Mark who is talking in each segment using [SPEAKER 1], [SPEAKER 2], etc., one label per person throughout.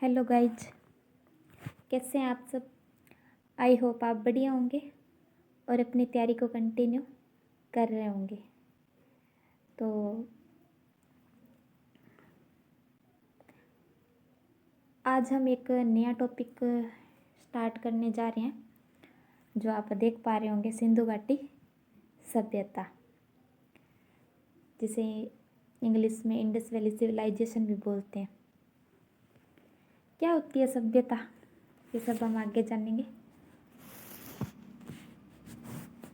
[SPEAKER 1] Hello guys, कैसे हैं आप सब। आई होप आप बढ़िया होंगे और अपनी तैयारी को कंटिन्यू कर रहे होंगे। तो आज हम एक नया टॉपिक स्टार्ट करने जा रहे हैं, जो आप देख पा रहे होंगे, सिंधु घाटी सभ्यता, जिसे इंग्लिश में इंडस वैली सिविलाइजेशन भी बोलते हैं। क्या होती है सभ्यता, ये सब हम आगे जानेंगे।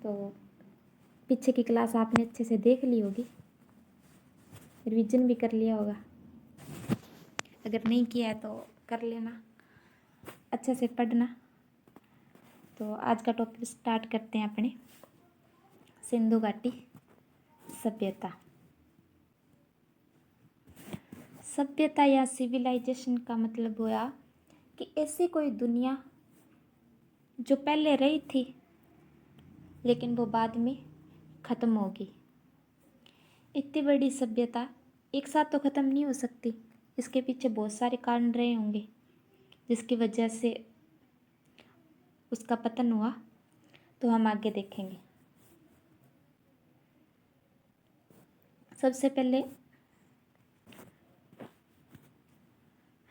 [SPEAKER 1] तो पीछे की क्लास आपने अच्छे से देख ली होगी, रिवीजन भी कर लिया होगा। अगर नहीं किया है तो कर लेना, अच्छे से पढ़ना। तो आज का टॉपिक स्टार्ट करते हैं अपने सिंधु घाटी सभ्यता। सभ्यता या सिविलाइजेशन का मतलब हुआ कि ऐसी कोई दुनिया जो पहले रही थी लेकिन वो बाद में ख़त्म होगी। इतनी बड़ी सभ्यता एक साथ तो ख़त्म नहीं हो सकती, इसके पीछे बहुत सारे कारण रहे होंगे जिसकी वजह से उसका पतन हुआ। तो हम आगे देखेंगे। सबसे पहले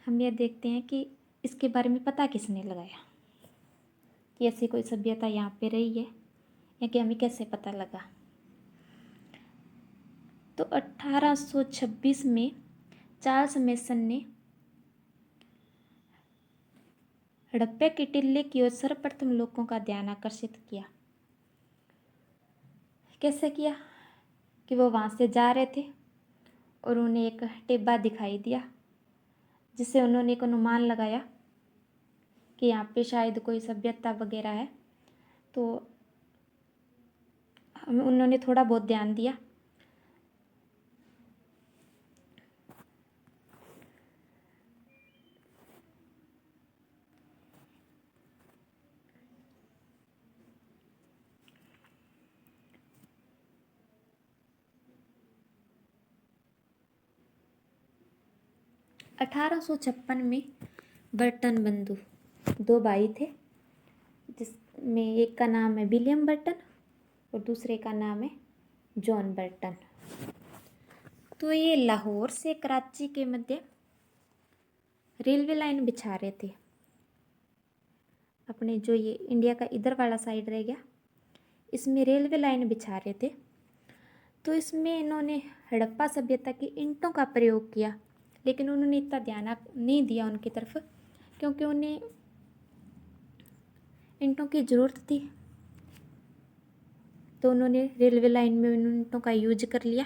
[SPEAKER 1] हम यह देखते हैं कि इसके बारे में पता किसने लगाया कि ऐसी कोई सभ्यता यहाँ पे रही है, या कि हमें कैसे पता लगा। तो 1826 में चार्ल्स मेसन ने हड़प्पा के टीले की ओर सर्वप्रथम लोगों का ध्यान आकर्षित किया। कैसे किया कि वो वहाँ से जा रहे थे और उन्हें एक टिब्बा दिखाई दिया, जिससे उन्होंने एक अनुमान लगाया कि यहाँ पे शायद कोई सभ्यता वगैरह है। तो उन्होंने थोड़ा बहुत ध्यान दिया। अठारह सौ छप्पन में बर्टन बंधु दो भाई थे, जिसमें एक का नाम है विलियम बर्टन और दूसरे का नाम है जॉन बर्टन। तो ये लाहौर से कराची के मध्य रेलवे लाइन बिछा रहे थे। अपने जो ये इंडिया का इधर वाला साइड रह गया, इसमें रेलवे लाइन बिछा रहे थे। तो इसमें इन्होंने हड़प्पा सभ्यता की ईंटों का प्रयोग किया, लेकिन उन्होंने इतना ध्यान नहीं दिया उनकी तरफ, क्योंकि उन्हें ईंटों की ज़रूरत थी। तो उन्होंने रेलवे लाइन में उन ईंटों का यूज कर लिया।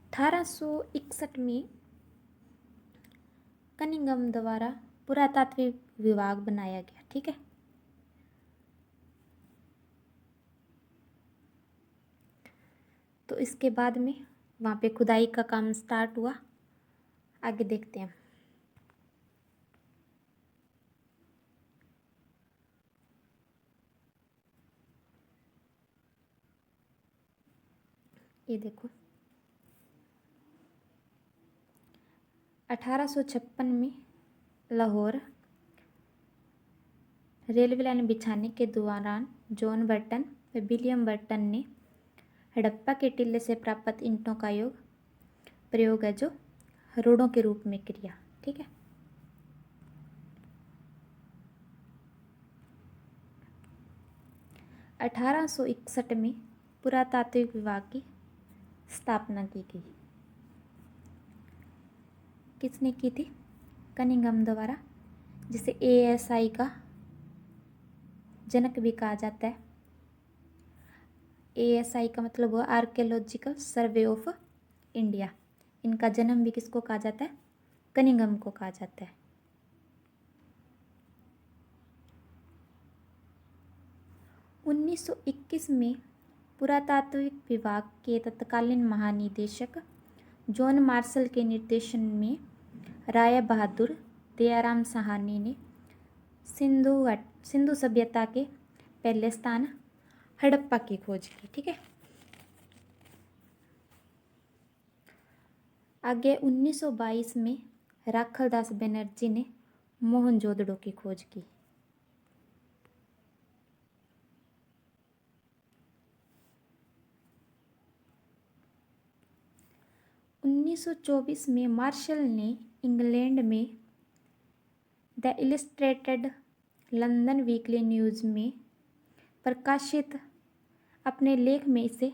[SPEAKER 1] अठारह सौ इकसठ में कनिंघम द्वारा पुरातात्विक विभाग बनाया गया। ठीक है, तो इसके बाद में वहाँ पे खुदाई का काम स्टार्ट हुआ। आगे देखते हैं। ये देखो, 1856 में लाहौर रेलवे लाइन बिछाने के दौरान जॉन बर्टन व विलियम बर्टन ने हड़प्पा के टीले से प्राप्त ईंटों का प्रयोग है जो रोड़ों के रूप में किया। ठीक है, अठारह सौ इकसठ में पुरातात्विक विभाग की स्थापना की गई। किसने की थी? कनिंघम द्वारा, जिसे ASI का जनक भी कहा जाता है। ASI का मतलब हुआ आर्कियोलॉजिकल सर्वे ऑफ इंडिया। इनका जन्म भी किसको कहा जाता है? कनिंघम को कहा जाता है। उन्नीस 1921 में पुरातात्विक विभाग के तत्कालीन महानिदेशक जॉन मार्शल के निर्देशन में राय बहादुर दयाराम साहनी ने सिंधु सभ्यता के पहले स्थान हड़प्पा की खोज की। ठीक है, आगे 1922 में राखलदास बनर्जी ने मोहनजोदड़ो की खोज की। उन्नीस सौ 24 में मार्शल ने इंग्लैंड में the illustrated London weekly news में प्रकाशित अपने लेख में इसे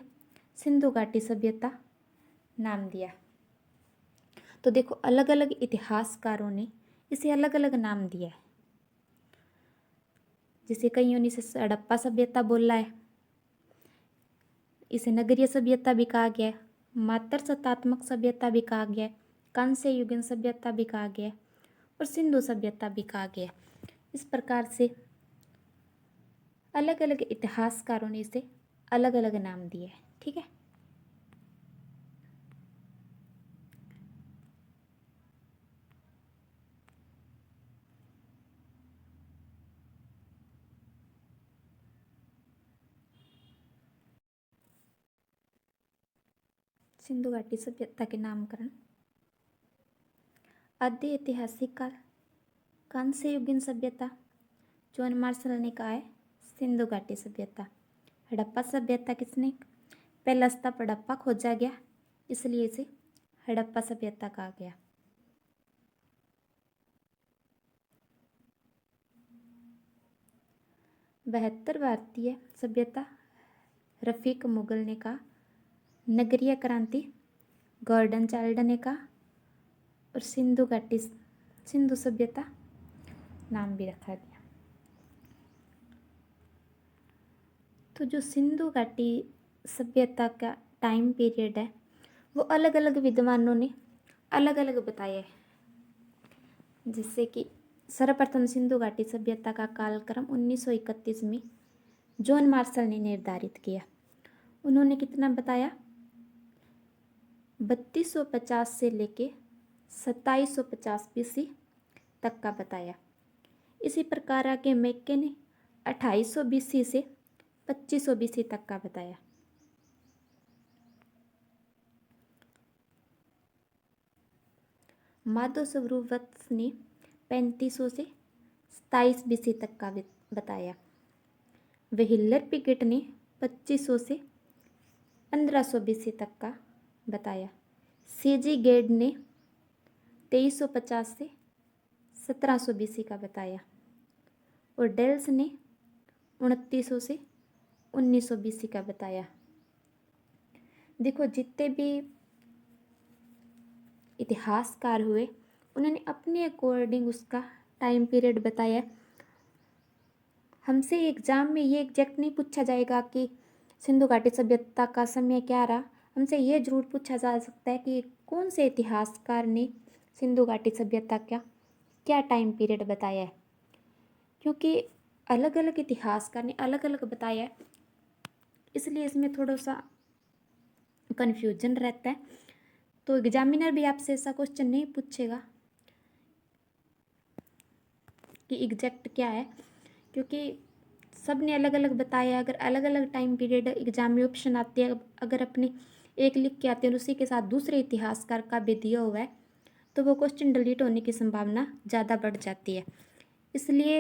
[SPEAKER 1] सिंधु घाटी सभ्यता नाम दिया। तो देखो, अलग अलग इतिहासकारों ने इसे अलग अलग नाम दिया है। जैसे कईयों ने इसे हड़प्पा सभ्यता बोला है, इसे नगरीय सभ्यता भी कहा गया है, मातर सत्तात्मक सभ्यता भी कहा गया है, कांस्य युगीन सभ्यता भी कहा गया है और सिंधु सभ्यता भी कहा गया है। इस प्रकार से अलग अलग इतिहासकारों ने इसे अलग अलग नाम दिए हैं। ठीक है। सिंधु घाटी सभ्यता के नामकरण। आद्य ऐतिहासिक काल कांस्य युगीन सभ्यता, जॉन मार्शल ने कहा है सिंधु घाटी सभ्यता। हड़प्पा सभ्यता किसने? पहला स्तंभ हड़प्पा खोजा गया, इसलिए इसे हड़प्पा सभ्यता कहा गया। बहत्तर भारतीय सभ्यता, रफीक मुगल ने कहा। नगरीय क्रांति, गॉर्डन चाइल्ड ने कहा। और सिंधु घाटी सिंधु सभ्यता नाम भी रखा गया। तो जो सिंधु घाटी सभ्यता का टाइम पीरियड है वो अलग अलग विद्वानों ने अलग अलग बताया है। जिससे कि सर्वप्रथम सिंधु घाटी सभ्यता का कालक्रम 1931 में जॉन मार्शल ने निर्धारित किया। उन्होंने कितना बताया? 3250 से लेके 2750 BC तक का बताया। इसी प्रकार आगे मैके ने 2800 BC से 2500 BC तक का बताया। माधव स्वरूपवत ने 3500 से 27 BC तक का बताया। व्हीलर पिकेट ने 2500 से 1500 BC तक का बताया। सीजी गेड ने 2350 से 1700 BC का बताया। और डेल्स ने 2900 से 1900 BC का बताया। देखो, जितने भी इतिहासकार हुए उन्होंने अपने अकॉर्डिंग उसका टाइम पीरियड बताया। हमसे एग्जाम में ये एग्जैक्ट नहीं पूछा जाएगा कि सिंधु घाटी सभ्यता का समय क्या रहा। हमसे ये जरूर पूछा जा सकता है कि कौन से इतिहासकार ने सिंधु घाटी सभ्यता का क्या टाइम पीरियड बताया है, क्योंकि अलग अलग इतिहासकार ने अलग अलग बताया है, इसलिए इसमें थोड़ा सा कन्फ्यूजन रहता है। तो एग्जामिनर भी आपसे ऐसा क्वेश्चन नहीं पूछेगा कि एग्जैक्ट क्या है, क्योंकि सब ने अलग अलग बताया। अगर अलग अलग टाइम पीरियड एग्जाम में ऑप्शन आते हैं, अगर अपने एक लिख के आते हैं और उसी के साथ दूसरे इतिहासकार का भी दिया हुआ है तो वो क्वेश्चन डिलीट होने की संभावना ज़्यादा बढ़ जाती है। इसलिए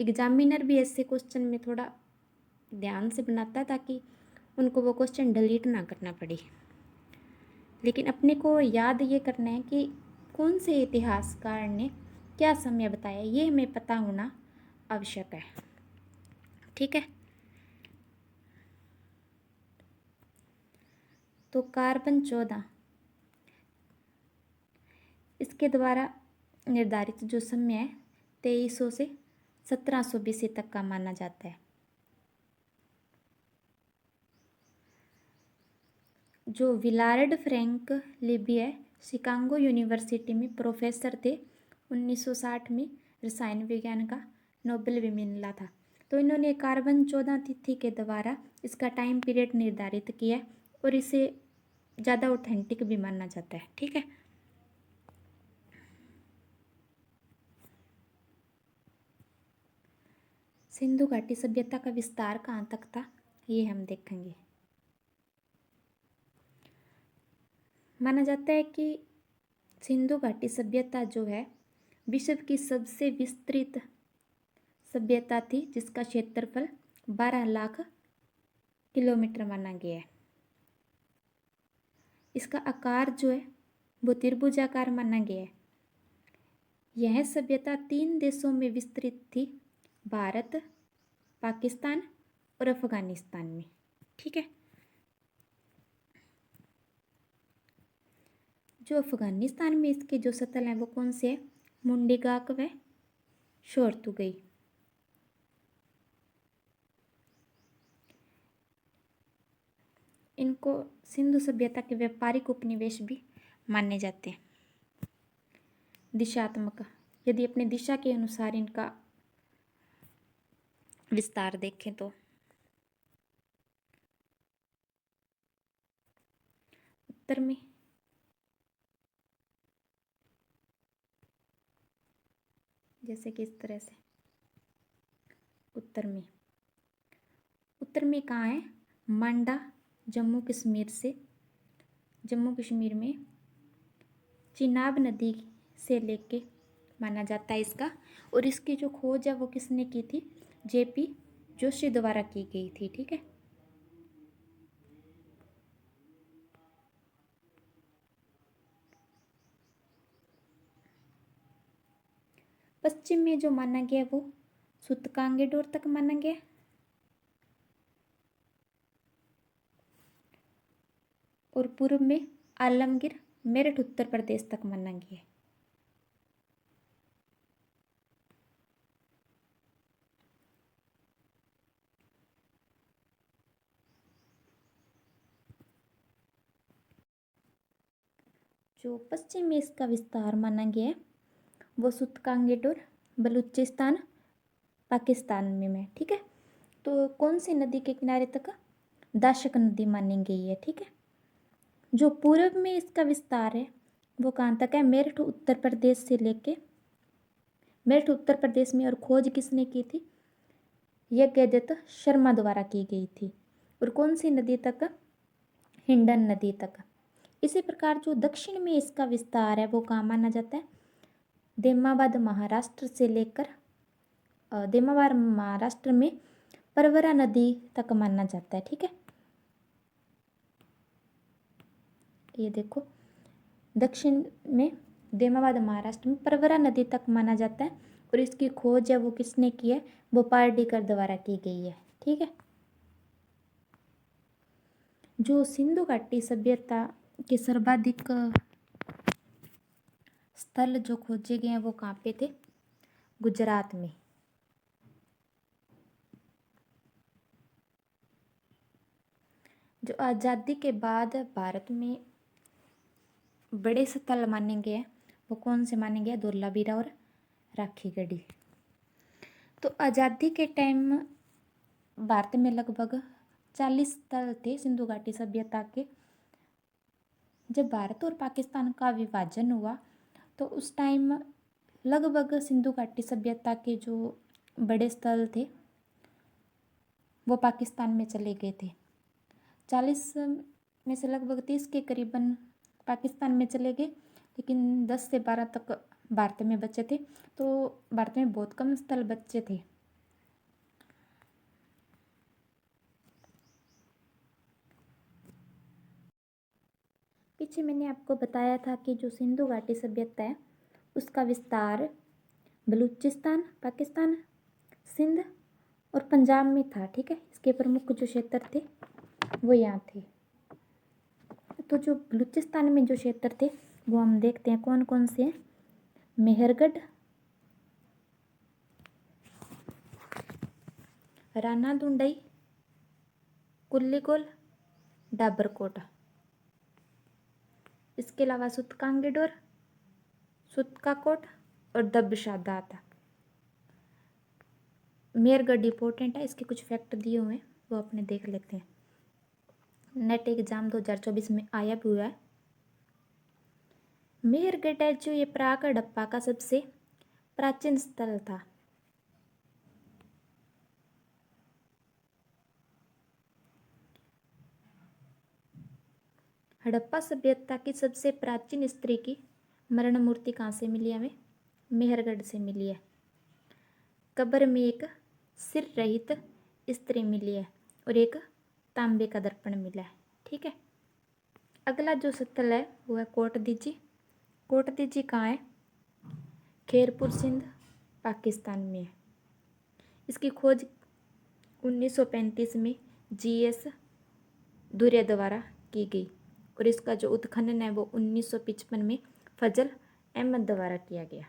[SPEAKER 1] एग्जामिनर भी ऐसे क्वेश्चन में थोड़ा ध्यान से बनाता है ताकि उनको वो क्वेश्चन डिलीट ना करना पड़े। लेकिन अपने को याद ये करना है कि कौन से इतिहासकार ने क्या समय बताया, ये हमें पता होना आवश्यक है। ठीक है। तो कार्बन 14 इसके द्वारा निर्धारित जो समय है 2300 से 1700 BC तक का माना जाता है। जो Willard Frank Libya Chicago university में प्रोफेसर थे, 1960 में रसायन विज्ञान का नोबेल भी मिला था। तो इन्होंने कार्बन 14 तिथि के द्वारा इसका टाइम पीरियड निर्धारित किया और इसे ज़्यादा ऑथेंटिक भी माना जाता है। ठीक है। सिंधु घाटी सभ्यता का विस्तार कहाँ तक था ये हम देखेंगे। माना जाता है कि सिंधु घाटी सभ्यता जो है विश्व की सबसे विस्तृत सभ्यता थी, जिसका क्षेत्रफल 12 लाख किलोमीटर माना गया है। इसका आकार जो है वो त्रिभुजाकार माना गया है। यह सभ्यता 3 देशों में विस्तृत थी, भारत, पाकिस्तान और अफगानिस्तान में। ठीक है। जो अफगानिस्तान में इसके जो स्थल हैं वो कौन से हैं? मुंडेगाक व शोरतुगई। इनको सिंधु सभ्यता के व्यापारिक उपनिवेश भी माने जाते हैं। दिशात्मक, यदि अपने दिशा के अनुसार इनका विस्तार देखें तो उत्तर में जैसे कि इस तरह से उत्तर में कहाँ है? मांडा, जम्मू कश्मीर में चिनाब नदी से लेके माना जाता है इसका। और इसकी जो खोज है वो किसने की थी? जेपी जोशी द्वारा की गई थी। ठीक है। पश्चिम में जो माना गया वो सूतकांगेडोर तक माना गया, और पूर्व में आलमगीर, मेरठ, उत्तर प्रदेश तक माना गया। जो पश्चिम में इसका विस्तार माना गया है वो सूतकांगेडोर, बलूचिस्तान, पाकिस्तान में है। ठीक है। तो कौन सी नदी के किनारे तक? दाशक नदी मानी गई है। ठीक है। जो पूर्व में इसका विस्तार है वो कहाँ तक है? मेरठ, उत्तर प्रदेश से लेके मेरठ, उत्तर प्रदेश में। और खोज किसने की थी? यज्ञदत्त शर्मा द्वारा की गई थी। और कौन सी नदी तक? हिंडन नदी तक। इसी प्रकार जो दक्षिण में इसका विस्तार है वो कहाँ माना जाता है? देमाबाद, महाराष्ट्र से लेकर देमाबाद, महाराष्ट्र में परवरा नदी तक माना जाता है। ठीक है। ये देखो, दक्षिण में देमाबाद, महाराष्ट्र में परवरा नदी तक माना जाता है। और इसकी खोज है वो किसने की है? वो पारडीकर द्वारा की गई है। ठीक है। जो सिंधु घाटी सभ्यता के सर्वाधिक स्थल जो खोजे गए हैं वो कहाँ पे थे? गुजरात में। जो आज़ादी के बाद भारत में बड़े स्थल माने गए हैं वो कौन से माने गए? धोलावीरा और राखी गढ़ी। तो आज़ादी के टाइम भारत में लगभग 40 स्थल थे सिंधु घाटी सभ्यता के। जब भारत और पाकिस्तान का विभाजन हुआ तो उस टाइम लगभग सिंधु घाटी सभ्यता के जो बड़े स्थल थे वो पाकिस्तान में चले गए थे। 40 में से लगभग 30 के करीबन पाकिस्तान में चले गए, लेकिन 10 से 12 तक भारत में बचे थे। तो भारत में बहुत कम स्थल बचे थे। पीछे मैंने आपको बताया था कि जो सिंधु घाटी सभ्यता है उसका विस्तार बलूचिस्तान, पाकिस्तान, सिंध और पंजाब में था। ठीक है। इसके प्रमुख जो क्षेत्र थे वो यहाँ थे। तो जो बलूचिस्तान में जो क्षेत्र थे वो हम देखते हैं कौन कौन से हैं। मेहरगढ़, राना दुंडई, कुल्लीकोल, डाबरकोट। इसके अलावा सूतकांगेडोर, सूतकाकोट और दब्बशादात। मेहरगढ़ इंपॉर्टेंट है, इसके कुछ फैक्ट दिए हुए हैं वो अपने देख लेते हैं। नेट एग्जाम 2024 में आया भी हुआ है। मेहरगढ़ है जो ये प्राक हड़प्पा का सबसे प्राचीन स्थल था। हड़प्पा सभ्यता की सबसे प्राचीन स्त्री की मरण मूर्ति कहाँ से मिली है? हमें मेहरगढ़ से मिली है। कब्र में एक सिर रहित स्त्री मिली है और एक तांबे का दर्पण मिला है। ठीक है। अगला जो स्थल है वो है कोट दीजी। कोट दीजी कहाँ है? खैरपुर सिंध पाकिस्तान में है। इसकी खोज 1935 में जीएस दुर्या द्वारा की गई और इसका जो उत्खनन है वो 1955 में फजल अहमद द्वारा किया गया।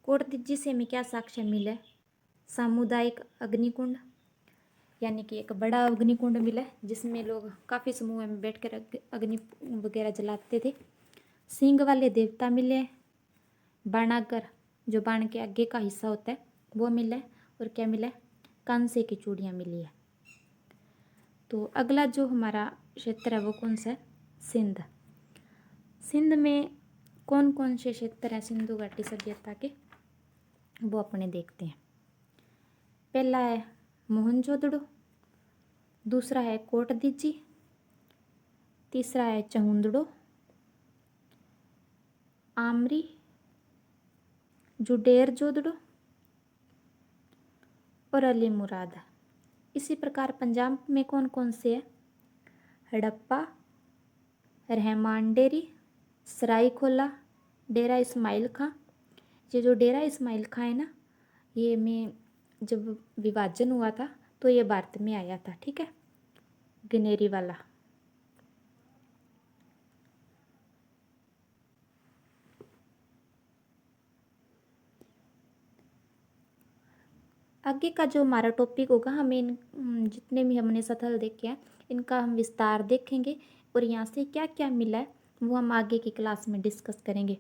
[SPEAKER 1] कोट दीजी से हमें क्या साक्ष्य मिला है? सामुदायिक अग्निकुंड, यानी कि एक बड़ा अग्निकुंड मिला जिसमें लोग काफ़ी समूह में बैठकर अग्नि वगैरह जलाते थे। सींग वाले देवता मिले, बाणागर जो बाण के आगे का हिस्सा होता है वो मिला है, और क्या मिला है? कांसे की चूड़ियाँ मिली है। तो अगला जो हमारा क्षेत्र है वो कौन सा है? सिंध। सिंध में कौन कौन से क्षेत्र हैं सिंधु घाटी सभ्यता के, वो अपने देखते हैं। पहला है मोहनजोदड़ो, दूसरा है कोट दीजी, तीसरा है चहुंदड़ो, आमरी, जुडेर जोदड़ो और अली मुराद। इसी प्रकार पंजाब में कौन कौन से है? हड़प्पा, रहमान डेरी, सरायखोला, डेरा इस्माइल खां। ये जो डेरा इस्माइल खां है ना, ये में जब विभाजन हुआ था तो ये भारत में आया था। ठीक है, गनेरी वाला। आगे का जो हमारा टॉपिक होगा, हमें जितने भी हमने स्थल देखे हैं इनका हम विस्तार देखेंगे और यहाँ से क्या क्या मिला है वो हम आगे की क्लास में डिस्कस करेंगे।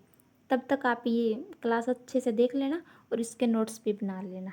[SPEAKER 1] तब तक आप ये क्लास अच्छे से देख लेना और इसके नोट्स भी बना लेना।